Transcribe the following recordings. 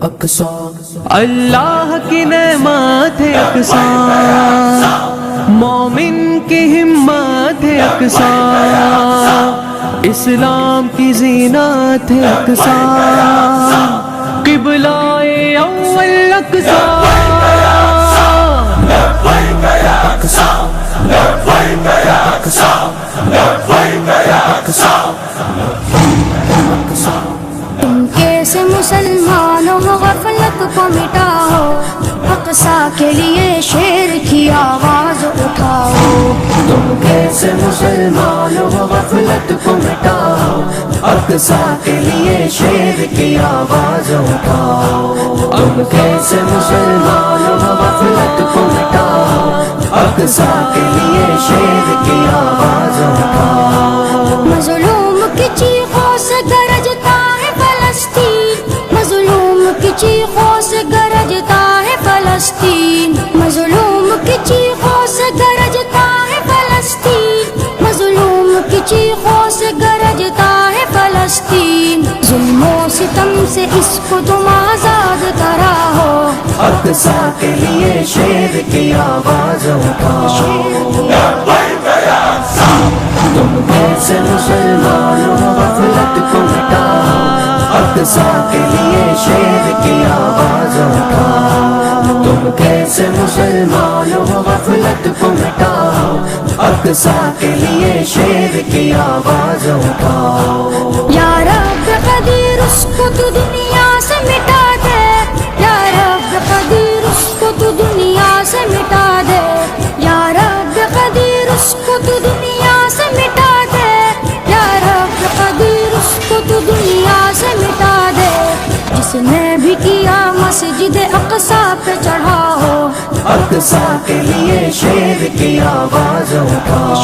اقصی، اللہ کی نعمت ہے اقصی، مومن کی ہمت ہے اقصی، اسلام کی زینت ہے اقصی، قبلہ اول اقصی، تم کیسے مسلمانوں غفلت کو مٹاؤ، اقصی کے لیے شیر کی آواز اٹھاؤ، تم کیسے مسلمانوں غفلت کو مٹاؤ، اقصی کے لیے شیر کی آواز اٹھاؤ، تم کیسے مسلمانوں غفلت کو مٹاؤ، اقصی کے لیے شیر کی آواز اٹھاؤ، مظلوم کی چیخوں سے گرجتا ہے فلسطین، مظلوم کی چیخوں سے گرجتا ہے فلسطین، مظلوم کی چیخوں سے گرجتا ہے فلسطین، مظلوم کی چیخوں سے گرجتا ہے فلسطین، ظلم و ستم سے اس کو تم آزاد کراؤ، اقصی کے لیے شیر کی آواز اٹھاؤ، تم کیسے مسلمانوں غفلت کو مٹاؤ، اقصی کے لیے شیر کی آواز اٹھاؤ، تم کیسے مسلمانوں غفلت کو مٹاؤ، اقصی کے لیے شیر کی آواز اٹھاؤ، یا رب قدیر اس کو تو دنیا سے مٹا دے، یا رب قدیر اس کو تو دنیا سے مٹا دے، یا رب قدیر اس کو تو دنیا سے مٹا دے، یا رب قدیر اس کو تو دنیا سے مٹا دے، جس نے بھی کیا مسجد اقصی پہ چڑھاؤ، اقصی کے لیے شیر کی آواز اٹھاؤ،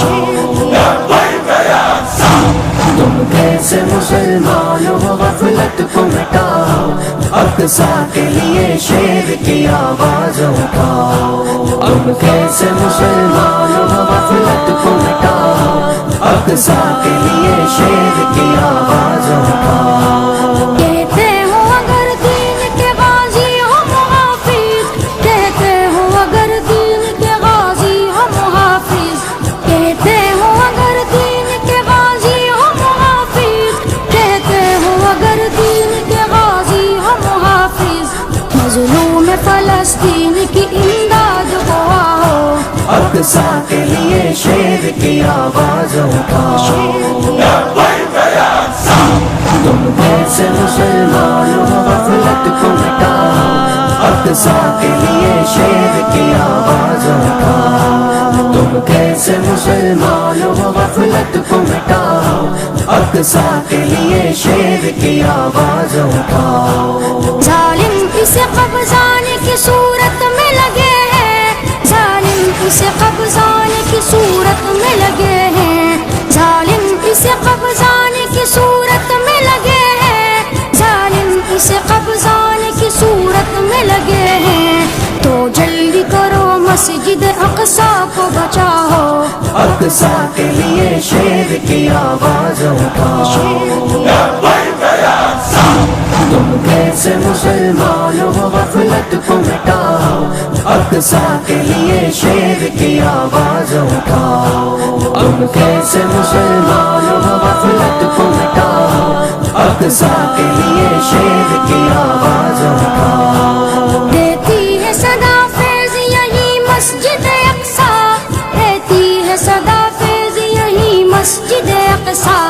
تم کیسے مسلمانوں غفلت کو مٹاؤ، اقصی کے لیے شیر کی آواز اٹھاؤ، تم کیسے مسلمانوں غفلت کو مٹاؤ، اقصی کے لیے شیر کی آواز اٹھاؤ، کہتے ہو اگر دین کے غازی ہو محافظ، کہتے ہو اگر دین کے غازی ہو محافظ، کہتے ہو اگر دین کے غازی ہو محافظ، کہتے ہو اگر دین کے غازی ہو محافظ، مظلوم فلسطین کی امداد کو آؤ، اقصی کے لیے شیر کی آواز اٹھاؤ، تم کیسے مسلمانوں غفلت کو مٹاؤ، اقصی کے لیے شیر کی آواز اٹھاؤ، تم کیسے مسلمانوں غفلت کو مٹاؤ، اقصی کے لیے شیر کی آواز اٹھاؤ، ظالم اسے قبضانے کی صورت میں لگے ہیں، ظالم اسے قبضانے کی صورت میں لگے ہیں، ظالم اسے قبضانے کی صورت میں لگے ہیں، ظالم اسے قبضانے کی صورت میں لگے ہیں، تو جلدی کرو مسجد اقصی کو بچاؤ، اقصی کے لیے شیر کی آواز اٹھاؤ، تم کیسے مسلمانوں غفلت کو مٹاؤ، اقصی کے لیے شیر کی آواز اٹھاؤ، تم کیسے مسلمانوں غفلت کو مٹاؤ، اقصی کے لیے شیر کی آواز اٹھاؤ، دیتی ہے صدا فیض یہی مسجد اقصی، دیتی ہے صدا فیض یہی مسجد اقصی،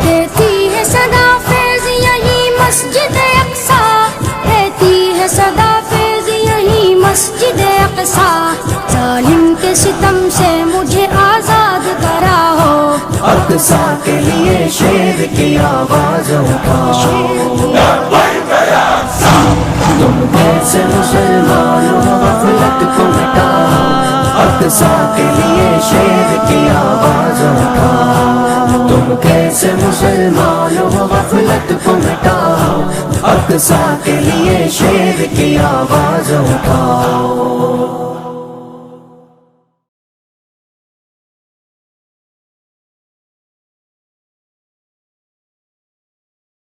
دیتی ہے صدا فیض یہی مسجد اقصی، دیتی ہے صدا فیض یہی مسجد اقصی، ظالم کے ستم سے مجھے آزاد کراؤ، اقصی کے لیے شیر کی آواز اٹھاؤ، تم کیسے مسلمانوں غفلت کو مٹاؤ، اقصی کے لیے شیر کی آواز اٹھاؤ، تم کیسے مسلمانوں غفلت کو مٹاؤ، اقصی کے لیے شیر کی آواز اٹھاؤ۔